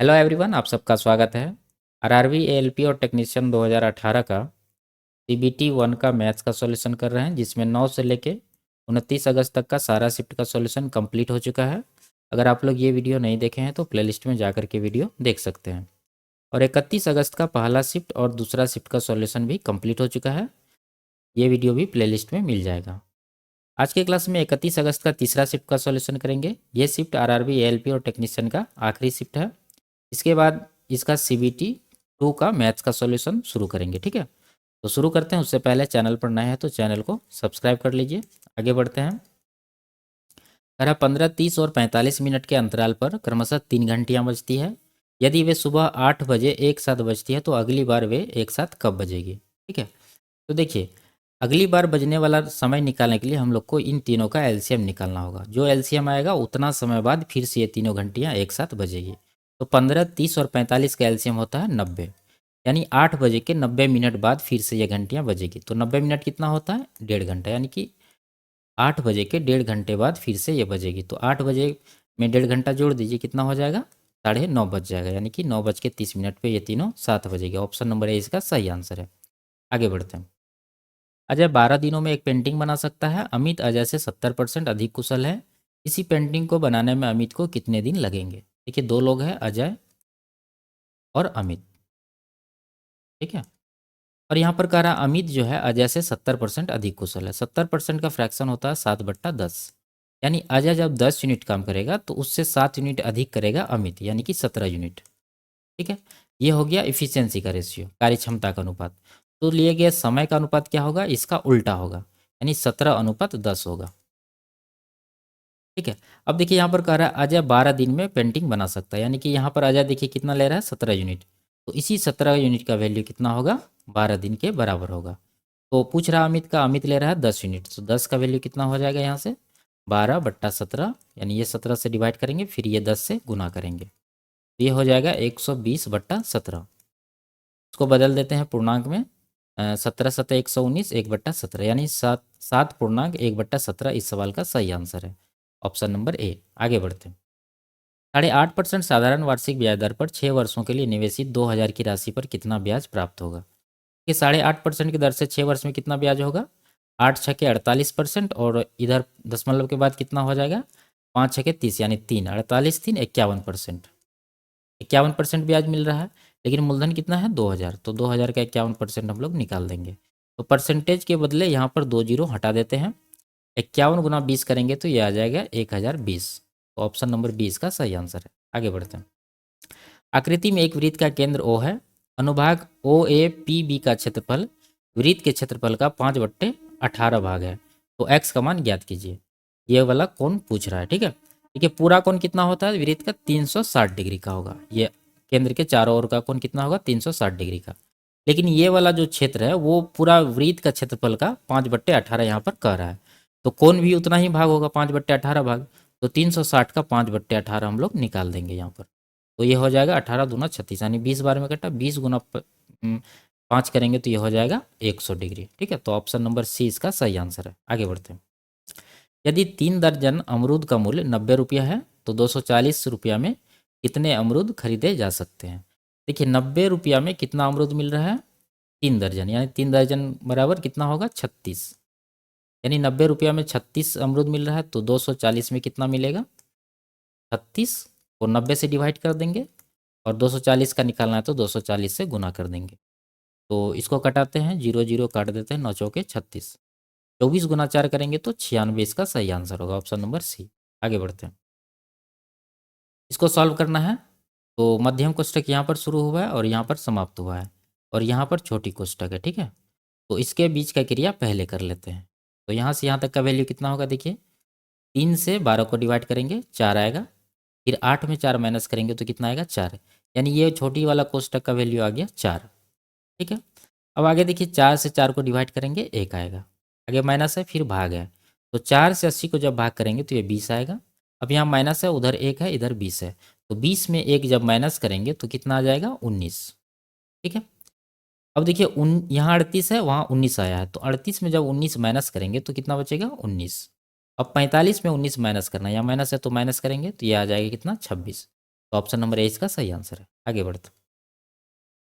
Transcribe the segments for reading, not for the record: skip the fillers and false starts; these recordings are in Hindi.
हेलो एवरीवन, आप सबका स्वागत है। आरआरबी एएलपी और टेक्नीशियन 2018 का सीबीटी 1 का मैथ्स का सॉल्यूशन कर रहे हैं, जिसमें 9 से लेके 29 अगस्त तक का सारा शिफ्ट का सॉल्यूशन कंप्लीट हो चुका है। अगर आप लोग ये वीडियो नहीं देखे हैं तो प्लेलिस्ट में जाकर के वीडियो देख सकते हैं। और 31 अगस्त का पहला शिफ्ट और दूसरा शिफ्ट का सॉल्यूशन भी कंप्लीट हो चुका है। ये वीडियो भी प्लेलिस्ट में मिल जाएगा। आज के क्लास में 31 अगस्त का तीसरा शिफ्ट का सॉल्यूशन करेंगे। ये शिफ्ट आरआरबी एएलपी और टेक्नीशियन का आखिरी शिफ्ट है। इसके बाद इसका सीबीटी 2 का मैथ्स का सॉल्यूशन शुरू करेंगे। ठीक है, तो शुरू करते हैं। उससे पहले चैनल पर नए हैं तो चैनल को सब्सक्राइब कर लीजिए। आगे बढ़ते हैं। तरह 15, 30 और 45 मिनट के अंतराल पर क्रमशः 3 घंटियाँ बजती है। यदि वे सुबह 8 बजे एक साथ बजती है तो अगली बार वे एक साथ कब बजेगी। ठीक है, तो देखिए, अगली बार बजने वाला समय निकालने के लिए हम लोग को इन तीनों का एलसीएम निकालना होगा। जो एलसीएम आएगा उतना समय बाद फिर से ये तीनों घंटियाँ एक साथ बजेगी। तो 15, 30 और 45 का एलसीएम होता है 90, यानी 8 बजे के 90 मिनट बाद फिर से ये घंटियाँ बजेगी। तो 90 मिनट कितना होता है? 1.5 घंटा, यानी कि 8 बजे के 1.5 घंटे बाद फिर से ये बजेगी। तो 8 बजे में 1.5 घंटा जोड़ दीजिए, कितना हो जाएगा? 9:30 बज जाएगा, यानी कि 9:30 पे ये तीनों साथ बजेगी। ऑप्शन नंबर ए इसका सही आंसर है। आगे बढ़ते हैं। अजय 12 दिनों में एक पेंटिंग बना सकता है। अमित अजय से 70% अधिक कुशल है। इसी पेंटिंग को बनाने में अमित को कितने दिन लगेंगे? देखिए, दो लोग हैं, अजय और अमित। ठीक है, और यहाँ पर कह रहा है अमित जो है अजय से 70% अधिक कुशल है। 70% का फ्रैक्शन होता है 7/10, यानी अजय जब 10 यूनिट काम करेगा तो उससे 7 यूनिट अधिक करेगा अमित, यानी कि 17 यूनिट। ठीक है, ये हो गया इफिशियंसी का रेशियो, कार्यक्षमता का अनुपात। तो लिए गए समय का अनुपात क्या होगा? इसका उल्टा होगा, यानी 17/10 होगा। ठीक है, अब देखिए यहाँ पर कह रहा है अजय 12 दिन में पेंटिंग बना सकता है, यानी कि यहाँ पर अजय देखिए कितना ले रहा है? 17 यूनिट। तो इसी 17 यूनिट का वैल्यू कितना होगा? 12 दिन के बराबर होगा। तो पूछ रहा अमित का, अमित ले रहा है 10 यूनिट, तो 10 का वैल्यू कितना हो जाएगा यहाँ से? 12/17, यानी ये 17 से डिवाइड करेंगे, फिर ये 10 से गुना करेंगे, तो ये हो जाएगा 120/17। उसको बदल देते हैं पूर्णांक में। 17 सतह 119, 1/17, यानी 7.1/17 इस सवाल का सही आंसर है। Option number A. आगे बढ़ते हैं। 8.5% साधारण वार्षिक ब्याज दर पर 6 वर्षों के लिए निवेशित 2,000 की राशि पर कितना ब्याज प्राप्त होगा? कि 8.5% की दर से 6 वर्ष में कितना ब्याज होगा? 8 छके 48%, और इधर दशमलव के बाद कितना हो जाएगा? 5 छके 30, यानी 3, 48 3 51%। 51% ब्याज मिल रहा है, लेकिन मूलधन कितना है? 2,000। तो 2,000 का 51% हम लोग निकाल देंगे। तो परसेंटेज के बदले यहाँ पर 2 जीरो हटा देते हैं। 51 गुना 20 करेंगे तो ये आ जाएगा 1020। तो ऑप्शन नंबर 20 का सही आंसर है। आगे बढ़ते हैं। आकृति में एक वृत्त का केंद्र O है। अनुभाग ओ ए पी बी का क्षेत्रफल वृत्त के क्षेत्रफल का 5/18 भाग है। तो x का मान ज्ञात कीजिए। ये वाला कौन पूछ रहा है? ठीक है, देखिए पूरा कोण कितना होता है वृत्त का? 360 डिग्री का होगा। ये केंद्र के चारों ओर का कोण कितना होगा? 360 डिग्री का। लेकिन ये वाला जो क्षेत्र है वो पूरा वृत्त का क्षेत्रफल का 5/18 यहाँ पर कह रहा है। तो कोण भी उतना ही भाग होगा, 5/18 भाग। तो 360 का 5/18 हम लोग निकाल देंगे यहाँ पर। तो ये हो जाएगा 18 दूना 36, यानी 20 बार में कटा, 20 गुना 5 करेंगे तो ये हो जाएगा 100 डिग्री। ठीक है, तो ऑप्शन नंबर सी इसका सही आंसर है। आगे बढ़ते हैं। यदि 3 दर्जन अमरूद का मूल्य 90 रुपया है तो 240 रुपया में कितने अमरूद खरीदे जा सकते हैं? देखिए, 90 रुपया में कितना अमरूद मिल रहा है? 3 दर्जन, यानी 3 दर्जन बराबर कितना होगा? 36, यानी 90 रुपया में 36 अमरूद मिल रहा है। तो 240 में कितना मिलेगा? 36 को 90 से डिवाइड कर देंगे, और 240 का निकालना है तो 240 से गुना कर देंगे। तो इसको कटाते हैं, 0 0 काट देते हैं, 9 चौके 36। 24 गुना 4 करेंगे तो 96 इसका सही आंसर होगा। Option number C. आगे बढ़ते हैं। इसको सॉल्व करना है। तो मध्यम कोष्ठक यहाँ पर शुरू हुआ है और यहाँ पर समाप्त हुआ है, और यहाँ पर छोटी कोष्ठक है। ठीक है, तो इसके बीच का क्रिया पहले कर लेते हैं। तो यहाँ से यहाँ तक का वैल्यू कितना होगा? देखिए, 3 से 12 को डिवाइड करेंगे, 4 आएगा। फिर 8 में 4 माइनस करेंगे तो कितना आएगा? 4, यानी ये छोटी वाला कोष्ठक का वैल्यू आ गया 4। ठीक है, अब आगे देखिए, 4 से 4 को डिवाइड करेंगे, 1 आएगा। आगे माइनस है, फिर भाग है। तो 4 से 80 को जब भाग करेंगे तो ये 20 आएगा। अब यहाँ माइनस है, उधर 1 है, इधर 20 है। तो 20 में 1 जब माइनस करेंगे तो कितना आ जाएगा? 19। ठीक है, अब देखिए यहाँ 38 है, वहाँ 19 आया है। तो 38 में जब 19 माइनस करेंगे तो कितना बचेगा? 19। अब 45 में 19 माइनस करना है, यहाँ माइनस है तो माइनस करेंगे तो ये आ जाएगा कितना? 26। तो ऑप्शन नंबर ए इसका सही आंसर है। आगे बढ़ते हैं।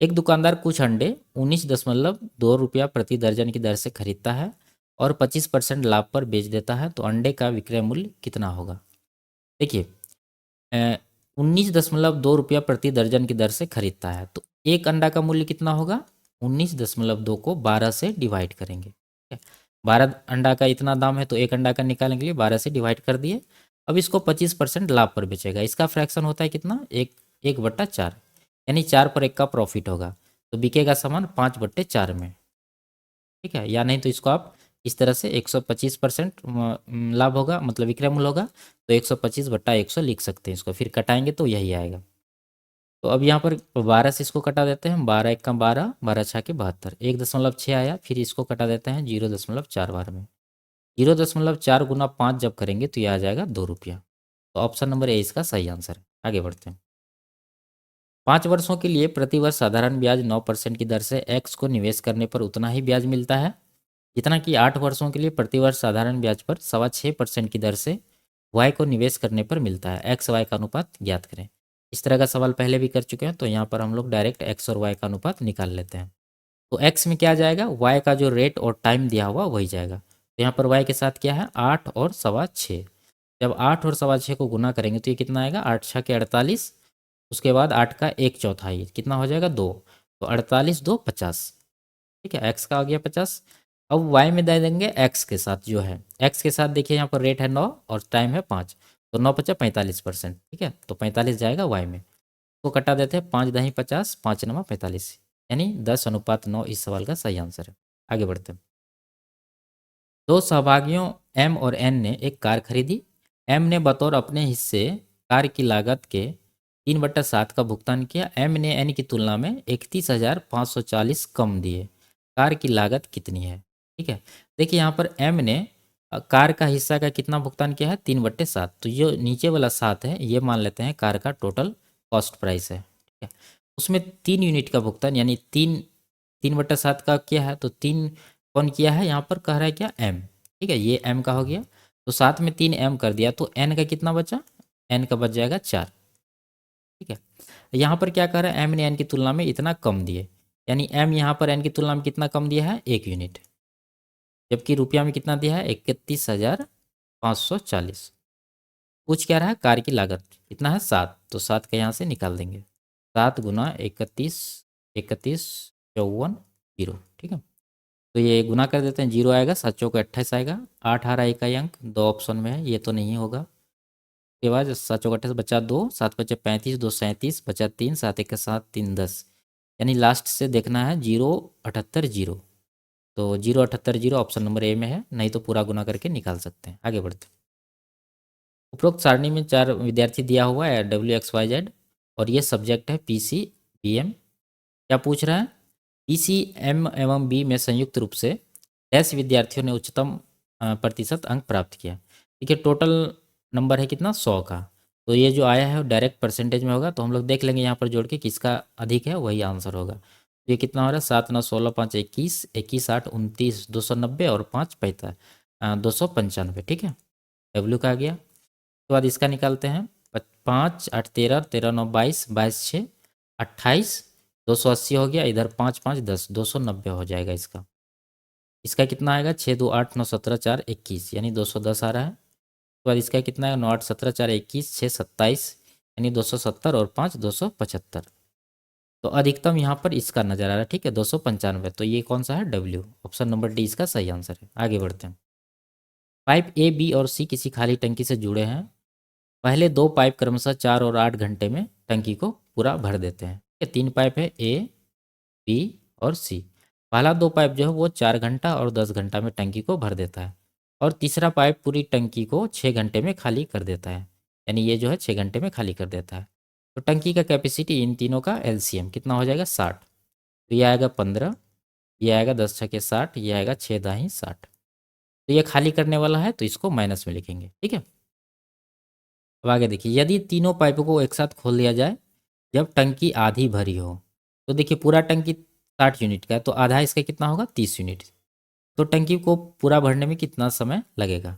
एक दुकानदार कुछ अंडे 19.2 रुपया प्रति दर्जन की दर से खरीदता है और 25% लाभ पर बेच देता है, तो अंडे का विक्रय मूल्य कितना होगा? देखिए, 19.2 रुपया प्रति दर्जन की दर से खरीदता है, तो एक अंडा का मूल्य कितना होगा? 19.2 को 12 से डिवाइड करेंगे, ठीक है। 12 अंडा का इतना दाम है, तो एक अंडा का निकालने के लिए 12 से डिवाइड कर दिए। अब इसको 25% लाभ पर बेचेगा, इसका फ्रैक्शन होता है कितना? 1/4, यानी 4/1 का प्रॉफिट होगा, तो बिकेगा सामान 5/4 में, ठीक है। या नहीं तो इसको आप इस तरह से 125% लाभ होगा, मतलब विक्रय मूल्य होगा, तो 125/100 लिख सकते हैं इसको, फिर कटाएंगे तो यही आएगा। तो अब यहाँ पर 12 से इसको कटा देते हैं, 12 1 का 12, 12 6 के 72, 1.6 आया, फिर इसको कटा देते हैं 0.4 बार में, 0.4 गुना 5 जब करेंगे तो यह आ जाएगा 2 रुपया। तो ऑप्शन नंबर ए इसका सही आंसर है। आगे बढ़ते हैं। 5 वर्षों के लिए प्रतिवर्ष साधारण ब्याज 9% की दर से एक्स को निवेश करने पर उतना ही ब्याज मिलता है जितना कि 8 वर्षों के लिए प्रतिवर्ष साधारण ब्याज पर 6.25% की दर से वाई को निवेश करने पर मिलता है। एक्स वाई का अनुपात ज्ञात करें। इस तरह का सवाल पहले भी कर चुके हैं, तो यहाँ पर हम लोग डायरेक्ट एक्स और वाई का अनुपात निकाल लेते हैं। तो एक्स में क्या जाएगा? वाई का जो रेट और टाइम दिया हुआ वही जाएगा। तो यहाँ पर वाई के साथ क्या है? 8 और 6.25। जब 8 और 6.25 को गुना करेंगे तो ये कितना आएगा? 8 6 के 48, उसके बाद 8 का 1/4 कितना हो जाएगा? 2। तो 48 2 50, ठीक है। एक्स का आ गया 50। अब वाई में दे देंगे एक्स के साथ, जो है एक्स के साथ देखिए यहाँ पर रेट है 9 और टाइम है 5, तो 9 50 45%, ठीक है। तो 45 जाएगा वाई में, तो कटा देते हैं 5 दही 50, 5 9 45, यानी 10:9 इस सवाल का सही आंसर है। आगे बढ़ते हैं। दो सहभागियों एम और एन ने एक कार खरीदी। एम ने बतौर अपने हिस्से कार की लागत के 3/7 का भुगतान किया। एम ने एन की तुलना में 31,540 कम दिए। कार की लागत कितनी है? ठीक है। देखिए यहाँ पर एम ने कार का हिस्सा का कितना भुगतान किया है? 3/7। तो जो नीचे वाला 7 है ये मान लेते हैं कार का टोटल कॉस्ट प्राइस है, ठीक है। उसमें 3 यूनिट का भुगतान, यानी 3/7 का क्या है? तो 3 कौन किया है? यहाँ पर कह रहा है क्या? एम, ठीक है। ये एम का हो गया, तो साथ में 3 एम कर दिया, तो एन का कितना बचा? एन का बच जाएगा 4, ठीक है। यहाँ पर क्या कह रहा है? एम ने एन की तुलना में इतना कम दिए, यानी एम यहाँ पर एन की तुलना में कितना कम दिया है? 1 यूनिट, जबकि रुपया में कितना दिया है? 31,540। पूछ क्या रहा है? कार की लागत कितना है? 7, तो 7 का यहाँ से निकाल देंगे। 7 गुना 31, 31 54 0, ठीक है। तो ये गुना कर देते हैं, 0 आएगा, 7 चौके 28 आएगा, 8 आ रहा है इकाई अंक, 2 ऑप्शन में है, ये तो नहीं होगा। उसके बाद 7 चौके 28 बचा 2, 7 बचे 35, 2 37, बचा 3, 7 1 7 3 10, यानी लास्ट से देखना है 078 0। तो 078 0 ऑप्शन नंबर ए में है, नहीं तो पूरा गुना करके निकाल सकते हैं। आगे बढ़ते हैं। उपरोक्त सारणी में 4 विद्यार्थी दिया हुआ है WXYZ, और ये सब्जेक्ट है PCBM। क्या पूछ रहा है? PCM एवं बी में संयुक्त रूप से 10 विद्यार्थियों ने उच्चतम प्रतिशत अंक प्राप्त किया। देखिए टोटल नंबर है कितना? 100 का, तो ये जो आया है वो डायरेक्ट परसेंटेज में होगा, तो हम लोग देख लेंगे यहाँ पर जोड़ के किसका अधिक है, वही आंसर होगा। तो ये कितना हो रहा है? 7 9 16 5 21, 21 8 29, 290 और 5 45, 295, ठीक है। W का आ गया। उसके बाद इसका निकालते हैं। 5 8 13, 13 9 22, 22 6 28, 280 हो गया, इधर 5 5 10, 290 हो जाएगा इसका। इसका कितना आएगा? 6 2 8 9 17 4 21, यानी 210 आ रहा है। उसके बाद इसका कितना है? 9 8 17 4 21, 6 27, यानी 270 और 5 275। तो अधिकतम यहाँ पर इसका नजर आ रहा है, ठीक है, 295। तो ये कौन सा है? W, ऑप्शन नंबर डी इसका सही आंसर है। आगे बढ़ते हैं। पाइप ए बी और सी किसी खाली टंकी से जुड़े हैं। पहले 2 पाइप क्रमशः 4 और 8 घंटे में टंकी को पूरा भर देते हैं। ये 3 पाइप है, ए बी और सी। पहला 2 पाइप जो है वो 4 घंटा और 10 घंटा में टंकी को भर देता है, और तीसरा पाइप पूरी टंकी को 6 घंटे में खाली कर देता है, यानी ये जो है 6 घंटे में खाली कर देता है। तो टंकी का कैपेसिटी इन तीनों का LCM कितना हो जाएगा? 60। तो ये आएगा 15, ये आएगा 10 छके 60, ये आएगा 6 दाही 60। तो ये खाली करने वाला है, तो इसको माइनस में लिखेंगे, ठीक है। अब आगे देखिए, यदि तीनों पाइपों को एक साथ खोल दिया जाए जब टंकी आधी भरी हो, तो देखिए पूरा टंकी 60 यूनिट का है, तो आधा इसका कितना होगा? 30 यूनिट। तो टंकी को पूरा भरने में कितना समय लगेगा?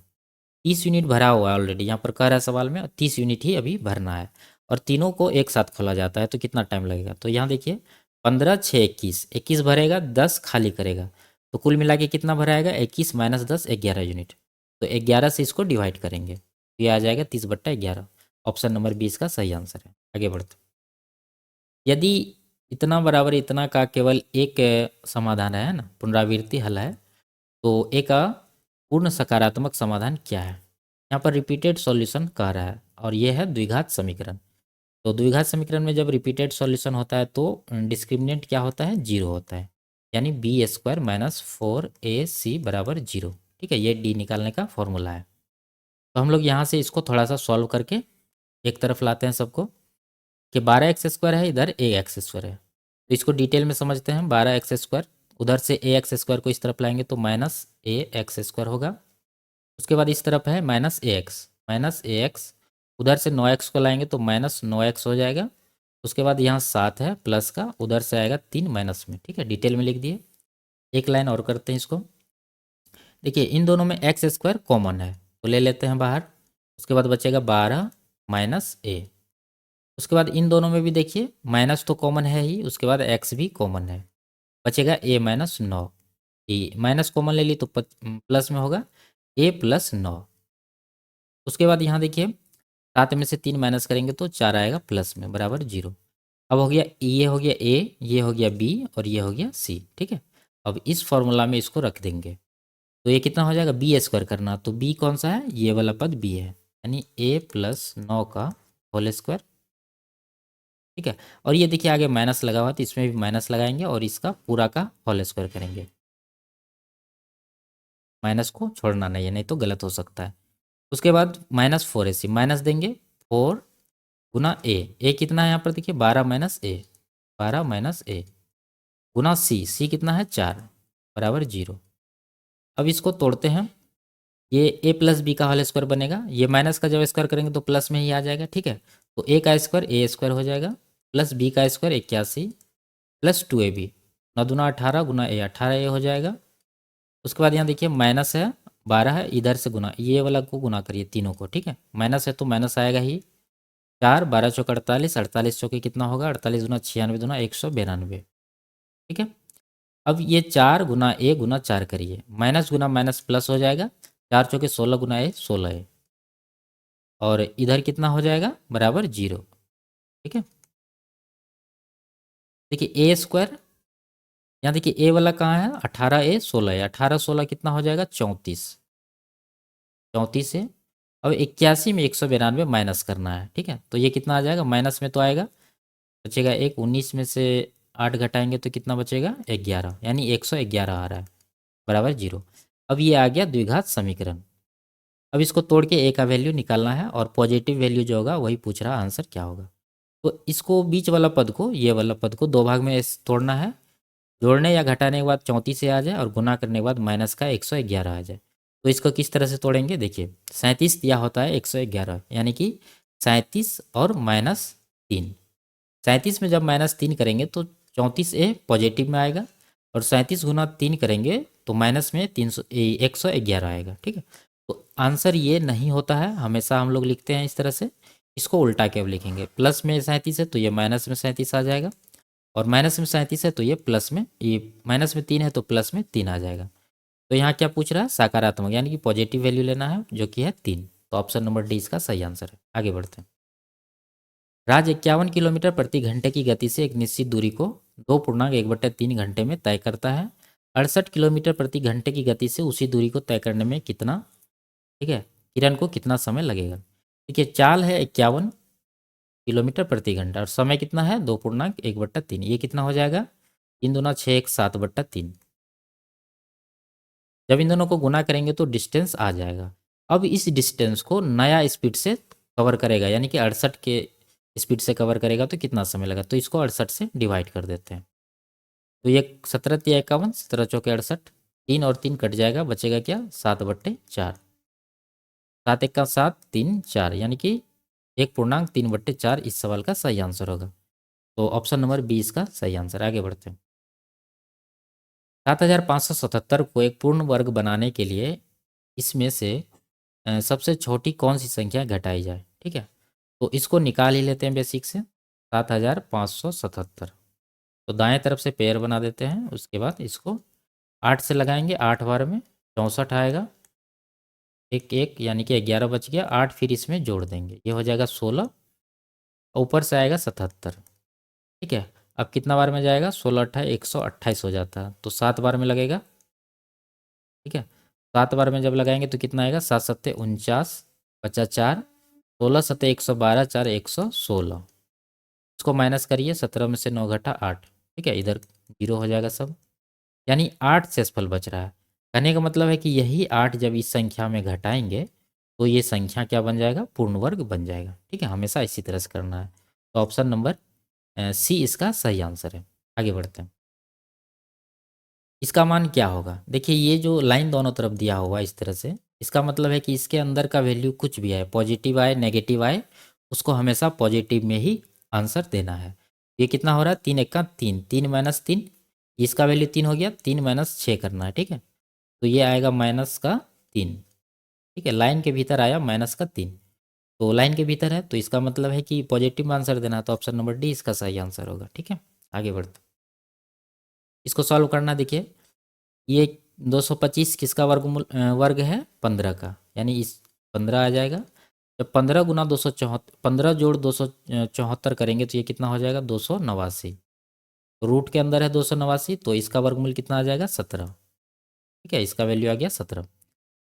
30 यूनिट भरा हुआ है ऑलरेडी, यहाँ पर कह रहा है सवाल में 30 यूनिट ही अभी भरना है, और तीनों को एक साथ खोला जाता है तो कितना टाइम लगेगा। तो यहाँ देखिए 15 6 21, 21 भरेगा 10 खाली करेगा, तो कुल मिला के कितना भराएगा 21 माइनस 10 11 यूनिट। तो 11 से इसको डिवाइड करेंगे तो ये आ जाएगा 30/11। ऑप्शन नंबर 20 का सही आंसर है। आगे बढ़ते, यदि इतना बराबर इतना का केवल एक समाधान है ना, पुनरावृत्ति हल है, तो एक का पूर्ण सकारात्मक समाधान क्या है। यहाँ पर रिपीटेड सॉल्यूशन कह रहा है और ये है द्विघात समीकरण। तो द्विघात समीकरण में जब रिपीटेड सॉल्यूशन होता है तो डिस्क्रिमिनेंट क्या होता है, जीरो होता है, यानी b² माइनस 4ac बराबर जीरो। ठीक है, ये d निकालने का फॉर्मूला है। तो हम लोग यहाँ से इसको थोड़ा सा सॉल्व करके एक तरफ लाते हैं सबको, कि 12x² है, इधर ax² है। तो इसको डिटेल में समझते हैं। 12x², उधर से ax² को इस तरफ लाएंगे तो माइनस ax² होगा। उसके बाद इस तरफ है माइनस ax, उधर से 9x को लाएंगे तो माइनस 9x हो जाएगा। उसके बाद यहाँ 7 है प्लस का, उधर से आएगा 3 माइनस में। ठीक है, डिटेल में लिख दिए। एक लाइन और करते हैं इसको। देखिए इन दोनों में x² कॉमन है तो ले लेते हैं बाहर। उसके बाद बचेगा 12 माइनस a। उसके बाद इन दोनों में भी देखिए माइनस तो कॉमन है ही, उसके बाद x भी कॉमन है, बचेगा a माइनस 9। माइनस कॉमन ले ली तो प्लस में होगा a प्लस 9। उसके बाद यहाँ देखिए 7 में से 3 माइनस करेंगे तो 4 आएगा प्लस में बराबर 0। अब हो गया ये हो गया a, ये हो गया b और ये हो गया c। ठीक है, अब इस फॉर्मूला में इसको रख देंगे तो ये कितना हो जाएगा, b² करना, तो b कौन सा है, ये वाला पद b है, यानी a प्लस 9 का होल स्क्वायर। ठीक है, और ये देखिए आगे माइनस लगा हुआ तो इसमें भी माइनस लगाएंगे और इसका पूरा का होल स्क्वायर करेंगे। माइनस को छोड़ना नहीं है, नहीं तो गलत हो सकता है। उसके बाद माइनस 4ac माइनस देंगे 4 गुना ए कितना है यहाँ पर देखिए 12 माइनस ए, 12 माइनस ए गुना सी कितना है 4 बराबर 0। अब इसको तोड़ते हैं, ये a प्लस बी का होल स्क्वायर बनेगा, ये माइनस का जब स्क्वायर करेंगे तो प्लस में ही आ जाएगा। ठीक है, तो a का स्क्वायर a² हो जाएगा प्लस b का स्क्वायर 81 प्लस 2ab, 9 दूना 18 गुना a 18a हो जाएगा। उसके बाद यहाँ देखिए माइनस है 12 है, इधर से गुना, ये वाला को गुना करिए तीनों को। ठीक है, माइनस है तो माइनस आएगा ही, 4 12 चौक 48, 48 चौके कितना होगा 48 गुना 96 दुना 192। ठीक है, अब ये 4 गुना ए गुना 4 करिए, माइनस गुना माइनस प्लस हो जाएगा, 4 चौके 16 गुना ए 16 है, और इधर कितना हो जाएगा बराबर 0। ठीक है, देखिए a², यहाँ देखिए ए वाला कहाँ है 18a 16 है, 18 16 कितना हो जाएगा 34, 34 से अब 81 में 192 माइनस करना है। ठीक है, तो ये कितना आ जाएगा, माइनस में तो आएगा, बचेगा एक, 19 में से 8 घटाएंगे तो कितना बचेगा 11, यानी 111 आ रहा है बराबर 0। अब ये आ गया द्विघात समीकरण। अब इसको तोड़ के ए का वैल्यू निकालना है और पॉजिटिव वैल्यू जो होगा वही पूछ रहा, आंसर क्या होगा। तो इसको बीच वाला पद को, ये वाला पद को दो भाग में तोड़ना है, जोड़ने या घटाने के बाद 34 से आ जाए और गुना करने के बाद माइनस का 111 आ जाए। तो इसको किस तरह से तोड़ेंगे, देखिए 37 दिया होता है 111, यानी कि 37 और माइनस 3। 37 में जब माइनस 3 करेंगे तो 34a पॉजिटिव में आएगा, और 37 गुना 3 करेंगे तो माइनस में 111 आएगा। ठीक है, तो आंसर ये नहीं होता है, हमेशा हम लोग लिखते हैं इस तरह से। इसको उल्टा के अब लिखेंगे, प्लस में 37 है तो ये माइनस में 37 आ जाएगा, और माइनस में 37 है तो ये प्लस में, ये माइनस में 3 है तो प्लस में 3 आ जाएगा। तो यहाँ क्या पूछ रहा है, सकारात्मक, यानी कि पॉजिटिव वैल्यू लेना है जो कि है 3। तो ऑप्शन नंबर डी इसका सही आंसर है। आगे बढ़ते हैं। राज 51 किलोमीटर प्रति घंटे की गति से एक निश्चित दूरी को 2.1/3 घंटे में तय करता है। 68 किलोमीटर प्रति घंटे की गति से उसी दूरी को तय करने में कितना, ठीक है, किरण को कितना समय लगेगा। देखिए चाल है 51 किलोमीटर प्रति घंटा और समय कितना है 2.1/3, ये कितना हो जाएगा 3 दूना 6 1 7/3। जब इन दोनों को गुना करेंगे तो डिस्टेंस आ जाएगा। अब इस डिस्टेंस को नया स्पीड से कवर करेगा, यानी कि 68 के स्पीड से कवर करेगा तो कितना समय लगा, तो इसको 68 से डिवाइड कर देते हैं। तो ये 17 या 51, 17 चौके 68, 3 और 3 कट जाएगा, बचेगा क्या 7/4, 7 1 का 7 3 4, यानी कि 1.3/4 इस सवाल का सही आंसर होगा। तो ऑप्शन नंबर 20 का सही आंसर। आगे बढ़ते हैं। 7577 को एक पूर्ण वर्ग बनाने के लिए इसमें से सबसे छोटी कौन सी संख्या घटाई जाए। ठीक है, तो इसको निकाल ही लेते हैं बेसिक से, 7577। तो दाएं तरफ से पेयर बना देते हैं, उसके बाद इसको 8 से लगाएंगे, 8 बार में 64 आएगा, एक एक यानी कि 11 बच गया, 8 फिर इसमें जोड़ देंगे, ये हो जाएगा 16, ऊपर से आएगा 77। ठीक है, अब कितना बार में जाएगा, 16 अट्ठाई 128 हो जाता है, तो 7 बार में लगेगा। ठीक है, 7 बार में जब लगाएंगे तो कितना आएगा, 7 सत्ते 49, 54, 16 सत्ते 112, 4 116। इसको माइनस करिए, 17 में से 9 घटा 8। ठीक है, इधर जीरो हो जाएगा सब, यानी 8 शेषफल बच रहा है। कहने का मतलब है कि यही 8 जब इस संख्या में घटाएंगे तो ये संख्या क्या बन जाएगा, पूर्ण वर्ग बन जाएगा। ठीक है, हमेशा इसी तरह से करना है। तो ऑप्शन नंबर सी इसका सही आंसर है। आगे बढ़ते हैं। इसका मान क्या होगा, देखिए ये जो लाइन दोनों तरफ दिया हुआ है इस तरह से, इसका मतलब है कि इसके अंदर का वैल्यू कुछ भी आए, पॉजिटिव आए नेगेटिव आए, उसको हमेशा पॉजिटिव में ही आंसर देना है। ये कितना हो रहा है, 3 1 3, 3 माइनस 3, इसका वैल्यू 3 हो गया, 3 माइनस 6 करना है। ठीक है, तो ये आएगा माइनस का 3। ठीक है, लाइन के भीतर आया माइनस का 3, तो लाइन के भीतर है तो इसका मतलब है कि पॉजिटिव में आंसर देना है, तो ऑप्शन नंबर डी इसका सही आंसर होगा। ठीक है, आगे बढ़ते, इसको सॉल्व करना। देखिए ये 225 किसका वर्ग है, 15 का, यानी इस 15 आ जाएगा। जब 15 गुना 274, 15 जोड़ 274 करेंगे तो ये कितना हो जाएगा, 289। रूट के अंदर है 289, तो इसका वर्गमूल कितना आ जाएगा, 17। ठीक है, इसका वैल्यू आ गया 17।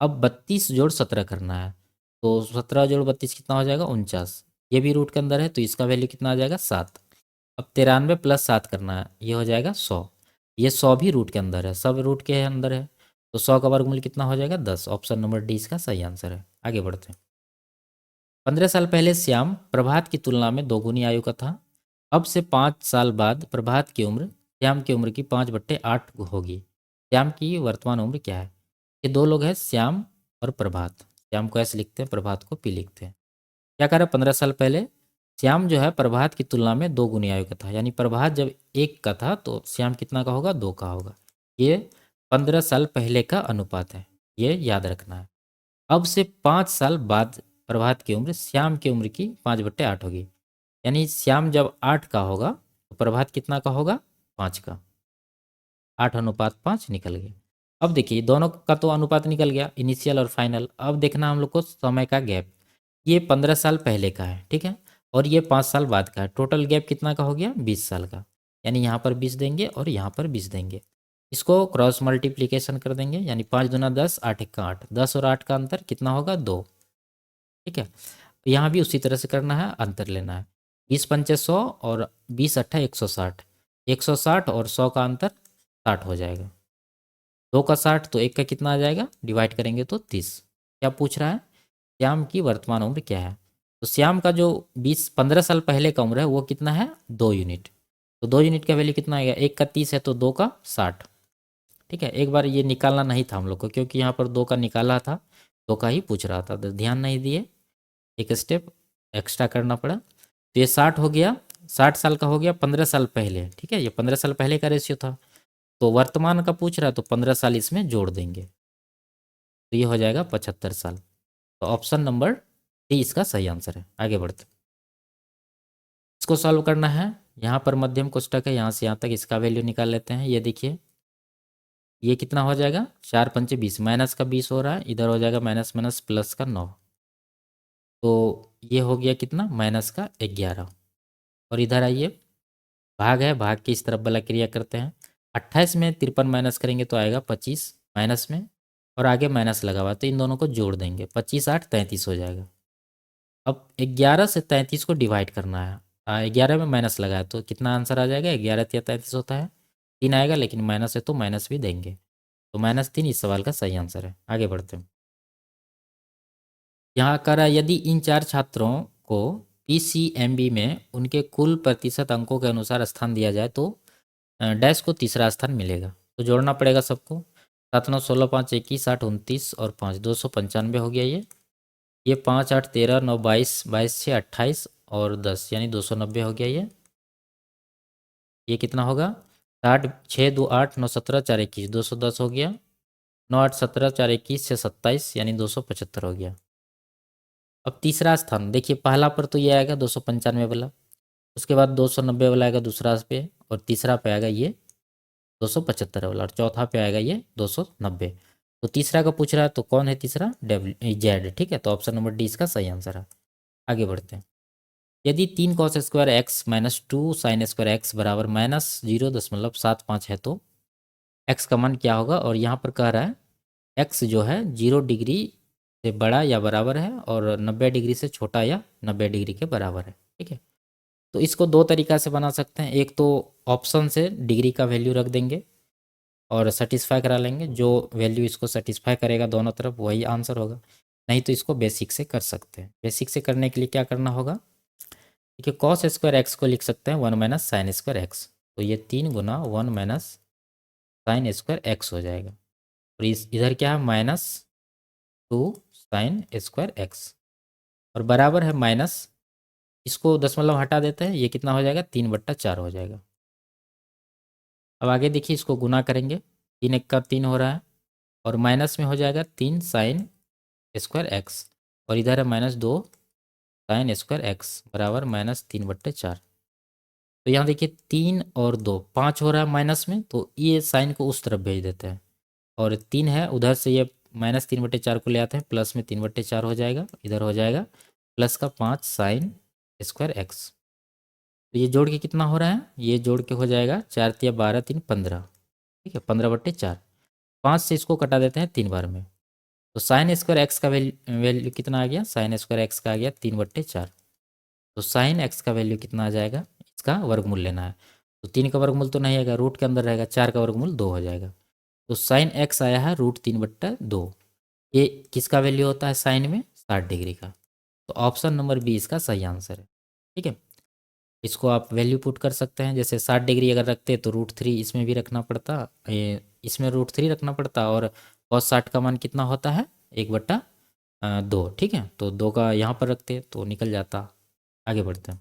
अब 32 जोड़ 17 करना है, तो 17 जोड़ 32 कितना हो जाएगा, 49। ये भी रूट के अंदर है तो इसका वैल्यू कितना आ जाएगा, 7। अब 93 प्लस 7 करना है, ये हो जाएगा 100। ये 100 भी रूट के अंदर है, सब रूट के अंदर है, तो 100 का वर्गमूल कितना हो जाएगा, 10। ऑप्शन नंबर डी इसका सही आंसर है। आगे बढ़ते हैं। 15 साल पहले श्याम प्रभात की तुलना में दोगुनी आयु का था। अब से 5 साल बाद प्रभात की उम्र श्याम की उम्र की 5/8 होगी। श्याम की वर्तमान उम्र क्या है। ये दो लोग हैं, श्याम और प्रभात। श्याम को ऐसे लिखते हैं, प्रभात को पी लिखते हैं। क्या कह रहा है, 15 साल पहले श्याम जो है प्रभात की तुलना में दोगुनी आयु का था, यानी प्रभात जब 1 का था तो श्याम कितना का होगा, 2 का होगा। ये 15 साल पहले का अनुपात है, ये याद रखना है। अब से 5 साल बाद प्रभात की उम्र श्याम की उम्र की 5/8 होगी, यानी श्याम जब 8 का होगा तो प्रभात कितना का होगा, 5 का। 8:5 निकल गया। अब देखिए दोनों का तो अनुपात निकल गया, इनिशियल और फाइनल। अब देखना हम लोग को समय का गैप। ये 15 साल पहले का है, ठीक है, और ये 5 साल बाद का है। टोटल गैप कितना का हो गया, 20 साल का, यानी यहाँ पर 20 देंगे और यहाँ पर 20 देंगे। इसको क्रॉस मल्टीप्लीकेशन कर देंगे, यानी 5 दूना 10, 8 1 8, 10 और 8 का अंतर कितना होगा, 2। ठीक है, तो यहाँ भी उसी तरह से करना है, अंतर लेना है। 20 पंचे 100 और 20 अट्ठा 160, 160 और 100 का अंतर 60 हो जाएगा। 2 का 60 तो 1 का कितना आ जाएगा, डिवाइड करेंगे तो 30। क्या पूछ रहा है, श्याम की वर्तमान उम्र क्या है। तो श्याम का जो 15 साल पहले का उम्र है वो कितना है, 2 यूनिट। तो 2 यूनिट का वैल्यू कितना आएगा, 1 का 30 है तो 2 का 60। ठीक है, एक बार ये निकालना नहीं था हम लोग को, क्योंकि यहाँ पर 2 का निकाला था, 2 का ही पूछ रहा था, तो ध्यान नहीं दिए, एक स्टेप एक्स्ट्रा करना पड़ा। तो ये 60 हो गया, 60 साल का हो गया 15 साल पहले। ठीक है, ये 15 साल पहले का रेशियो था, तो वर्तमान का पूछ रहा है तो 15 साल इसमें जोड़ देंगे, तो ये हो जाएगा 75 साल। तो ऑप्शन नंबर डी इसका सही आंसर है। आगे बढ़ते, इसको सॉल्व करना है। यहाँ पर मध्यम कोष्टक है, यहाँ से यहाँ तक इसका वैल्यू निकाल लेते हैं। ये देखिए ये कितना हो जाएगा, 4 पंचे 20, माइनस का 20 हो रहा है, इधर हो जाएगा माइनस माइनस प्लस का 9, तो ये हो गया कितना, माइनस का 11। और इधर आइए, भाग है, भाग की इस तरफ वाला क्रिया करते हैं। 28 में 53 माइनस करेंगे तो आएगा 25 माइनस में, और आगे माइनस लगा हुआ तो इन दोनों को जोड़ देंगे, 25 8 33 हो जाएगा। अब 11 से 33 को डिवाइड करना है, 11 में माइनस लगा है तो कितना आंसर आ जाएगा, 11 या 33 होता है, 3 आएगा, लेकिन माइनस है तो माइनस भी देंगे, तो -3 इस सवाल का सही आंसर है। आगे बढ़ते हैं। यहाँ कह रहा है यदि इन 4 छात्रों को पीसीएमबी में उनके कुल प्रतिशत अंकों के अनुसार स्थान दिया जाए तो डैश को तीसरा स्थान मिलेगा। तो जोड़ना पड़ेगा सबको, 7 9 16 5 21 8 29 और 5 295 हो गया ये 5 8 13 9 22 22 6 28 और 10 यानी 290 हो गया ये कितना होगा, 60 6 2 8 9 17 4 21 210 हो गया, 9 8 17 4 21 6 27 यानी 275 हो गया। अब तीसरा स्थान देखिए, पहला पर तो ये आएगा 295 वाला, उसके बाद 290 वाला आएगा दूसरा पे, और तीसरा पे आएगा ये 275 वाला, और चौथा पे आएगा ये 290। तो तीसरा का पूछ रहा है तो कौन है तीसरा, डब्ल्यू जेड। ठीक है, तो ऑप्शन नंबर डी इसका सही आंसर है। आगे बढ़ते हैं। यदि 3 cos² x-2 sin² x बराबर -0.75 है तो x का मान क्या होगा। और यहाँ पर कह रहा है x जो है 0 डिग्री से बड़ा या बराबर है और 90 डिग्री से छोटा या 90 डिग्री के बराबर है। ठीक है, तो इसको दो तरीका से बना सकते हैं। एक तो ऑप्शन से डिग्री का वैल्यू रख देंगे और सेटिस्फाई करा लेंगे, जो वैल्यू इसको सेटिस्फाई करेगा दोनों तरफ वही आंसर होगा। नहीं तो इसको बेसिक से कर सकते हैं। बेसिक से करने के लिए क्या करना होगा, देखिए cos² x को लिख सकते हैं 1 - sin² x, तो ये 3 × 1 - sin² x हो जाएगा। और इस इधर क्या है, -2 sin²x, और बराबर है माइनस, इसको दशमलव हटा देते हैं, ये कितना हो जाएगा 3/4 हो जाएगा। अब आगे देखिए, इसको गुना करेंगे, 3 × 1 = 3 हो रहा है, और माइनस में हो जाएगा 3 sin² x, और इधर है -2 sin² x बराबर -3/4। तो यहाँ देखिए 3 और 2 5 हो रहा है माइनस में, तो ये साइन को उस तरफ भेज देते हैं, और 3 है उधर से ये -3/4 को ले आते हैं, प्लस में 3/4 हो जाएगा, इधर हो जाएगा प्लस का 5 sin²x। तो ये जोड़ के कितना हो रहा है, ये जोड़ के हो जाएगा 4 × 12 3 15। ठीक है, 15/4, 5 से इसको कटा देते हैं 3 बार में, तो sin² x का वैल्यू कितना आ गया, sin² x का आ गया 3/4। तो sin x का वैल्यू कितना आ जाएगा, इसका वर्गमूल लेना है, तो 3 का वर्गमूल तो नहीं आएगा, रूट के अंदर रहेगा, 4 का वर्गमूल 2 हो जाएगा। तो sin x आया है √3/2। ये किसका वैल्यू होता है साइन में, 60 डिग्री का। तो ऑप्शन नंबर बी इसका सही आंसर है। ठीक है, इसको आप वैल्यू पुट कर सकते हैं, जैसे 60 डिग्री अगर रखते तो √3 इसमें भी रखना पड़ता, ये इसमें √3 रखना पड़ता, और cos 60 का मान कितना होता है 1/2। ठीक है, तो 2 का यहाँ पर रखते तो निकल जाता। आगे बढ़ते हैं।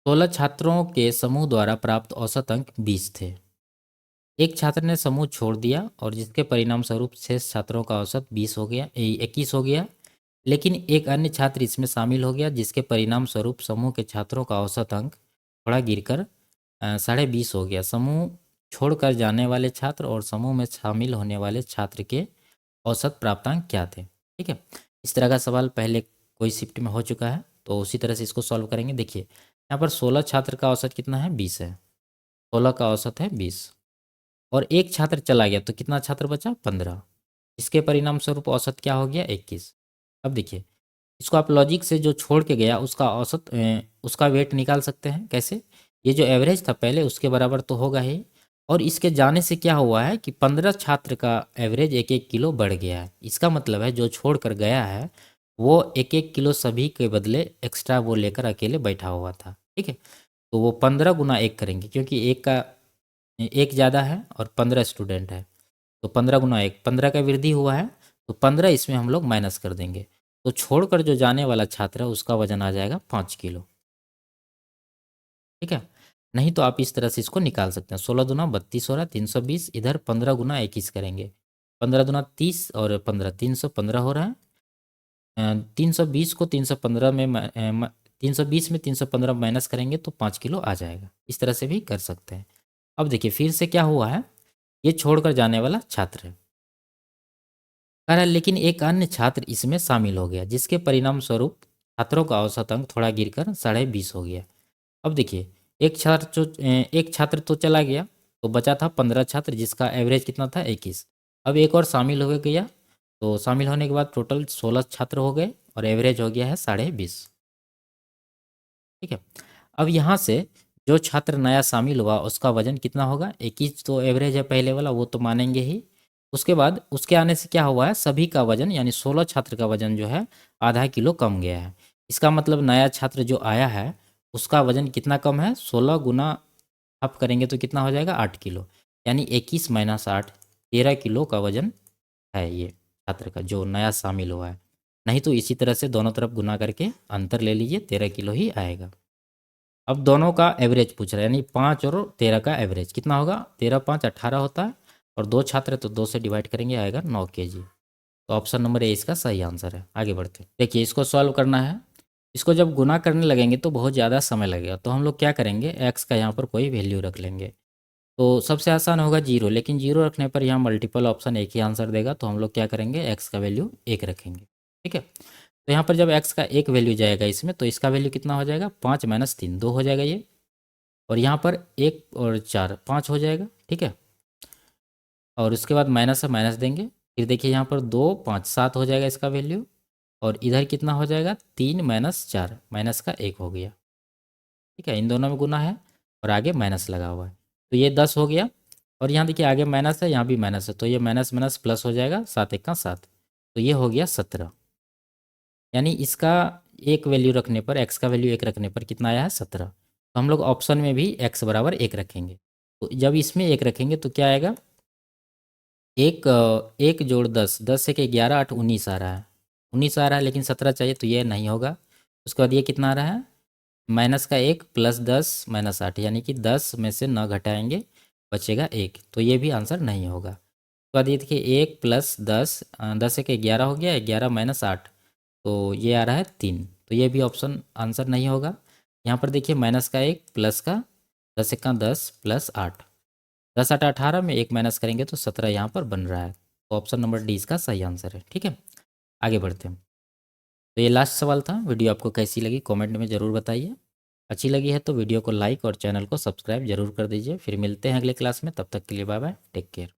16 छात्रों के समूह द्वारा प्राप्त औसत अंक 20 थे। एक छात्र ने समूह छोड़ दिया और जिसके परिणाम स्वरूप शेष छात्रों का औसत 20 हो गया, 21 हो गया। लेकिन एक अन्य छात्र इसमें शामिल हो गया जिसके परिणाम स्वरूप समूह के छात्रों का औसत अंक थोड़ा गिरकर 20.5 हो गया। समूह छोड़कर जाने वाले छात्र और समूह में शामिल होने वाले छात्र के औसत प्राप्तांक क्या थे। ठीक है, इस तरह का सवाल पहले कोई शिफ्ट में हो चुका है, तो उसी तरह से इसको सॉल्व करेंगे। देखिए यहाँ पर 16 छात्र का औसत कितना है, 20 है, 16 का औसत है 20, और एक छात्र चला गया तो कितना छात्र बचा, 15। इसके परिणाम स्वरूप औसत क्या हो गया, 21। अब देखिए इसको आप लॉजिक से जो छोड़ के गया उसका औसत उसका वेट निकाल सकते हैं। कैसे, ये जो एवरेज था पहले उसके बराबर तो होगा ही, और इसके जाने से क्या हुआ है कि 15 छात्र का एवरेज 1-1 किलो बढ़ गया है। इसका मतलब है जो छोड़ कर गया है वो 1-1 किलो सभी के बदले एक्स्ट्रा वो लेकर अकेले बैठा हुआ था। ठीक है, तो वो 15 × 1 करेंगे, क्योंकि एक ज़्यादा है और 15 स्टूडेंट है, तो 15 × 1, 15 का वृद्धि हुआ है, तो 15 इसमें हम लोग माइनस कर देंगे, तो छोड़कर जो जाने वाला छात्र है उसका वजन आ जाएगा 5 किलो। ठीक है, नहीं तो आप इस तरह से इसको निकाल सकते हैं। 16 दूना 32 हो रहा है, 320, इधर 15 × 21 करेंगे, 15 दूना 30 और 15 315 हो रहा है। 320 को 315 में 320 में 315 माइनस करेंगे तो 5 किलो आ जाएगा। इस तरह से भी कर सकते हैं। अब देखिए फिर से क्या हुआ है, ये छोड़कर जाने वाला छात्र है, कह रहा है लेकिन एक अन्य छात्र इसमें शामिल हो गया जिसके परिणाम स्वरूप छात्रों का औसत अंक थोड़ा गिरकर 20.5 हो गया। अब देखिए एक छात्र तो चला गया, तो बचा था 15 छात्र जिसका एवरेज कितना था, 21। अब एक और शामिल हो गया, तो शामिल होने के बाद टोटल 16 छात्र हो गए और एवरेज हो गया है 20.5। ठीक है, अब यहाँ से जो छात्र नया शामिल हुआ उसका वजन कितना होगा, 21 तो एवरेज है पहले वाला, वो तो मानेंगे ही। उसके बाद उसके आने से क्या हुआ है, सभी का वजन यानी 16 छात्र का वजन जो है ½ किलो कम गया है। इसका मतलब नया छात्र जो आया है उसका वजन कितना कम है, 16 गुना हाफ करेंगे तो कितना हो जाएगा, 8 किलो, यानी 21 - 8 13 किलो का वजन है ये छात्र का जो नया शामिल हुआ है। नहीं तो इसी तरह से दोनों तरफ गुना करके अंतर ले लीजिए, 13 किलो ही आएगा। अब दोनों का एवरेज पूछ रहा है, यानी 5 और 13 का एवरेज कितना होगा, 13 × 5 = 18 होता है, और 2 छात्र है तो 2 से डिवाइड करेंगे, आएगा 9 kg। तो ऑप्शन नंबर ए इसका सही आंसर है। आगे बढ़ते हैं। देखिए इसको सॉल्व करना है। इसको जब गुना करने लगेंगे तो बहुत ज़्यादा समय लगेगा, तो हम लोग क्या करेंगे, एक्स का यहाँ पर कोई वैल्यू रख लेंगे। तो सबसे आसान होगा जीरो, लेकिन जीरो रखने पर यहाँ मल्टीपल ऑप्शन एक ही आंसर देगा, तो हम लोग क्या करेंगे, एक्स का वैल्यू एक रखेंगे। ठीक है, तो यहाँ पर जब एक्स का एक वैल्यू जाएगा इसमें, तो इसका वैल्यू कितना हो जाएगा, 5 - 3 2 हो जाएगा ये। और यहाँ पर 1 और 4 5 हो जाएगा। ठीक है, और उसके बाद माइनस से माइनस देंगे, फिर देखिए यहाँ पर 2 5 7 हो जाएगा इसका वैल्यू। और इधर कितना हो जाएगा, 3 - 4 माइनस का 1 हो गया। ठीक है, इन दोनों में गुना है और आगे माइनस लगा हुआ है, तो ये 10 हो गया। और यहाँ देखिए आगे माइनस है, यहाँ भी माइनस है, तो ये माइनस माइनस प्लस हो जाएगा, 7 × 1 = 7, तो ये हो गया 17। यानी इसका एक वैल्यू रखने पर, एक्स का वैल्यू एक रखने पर कितना आया है, 17। तो हम लोग ऑप्शन में भी एक्स बराबर एक रखेंगे। तो जब इसमें एक रखेंगे तो क्या आएगा, 1 + 10, 10 × 1 = 11 8 19 आ रहा है, 19 आ रहा है, लेकिन 17 चाहिए, तो ये नहीं होगा। उसके बाद ये कितना आ रहा है, -1 + 10 - 8, यानी कि 10 में से न घटाएंगे, बचेगा 1, तो ये भी आंसर नहीं होगा। उसके बाद ये देखिए 1 + 10, 10 × 1 = 11 हो गया, 11 - 8, तो ये आ रहा है 3, तो ये भी ऑप्शन आंसर नहीं होगा। यहाँ पर देखिए -1 प्लस का 10 × 10 + 8, 10 × 8 = 18 में एक माइनस करेंगे तो 17 यहाँ पर बन रहा है, तो ऑप्शन नंबर डी इसका सही आंसर है। ठीक है, आगे बढ़ते हैं। तो ये लास्ट सवाल था। वीडियो आपको कैसी लगी कमेंट में ज़रूर बताइए। अच्छी लगी है तो वीडियो को लाइक और चैनल को सब्सक्राइब जरूर कर दीजिए। फिर मिलते हैं अगले क्लास में, तब तक के लिए बाय बाय, टेक केयर।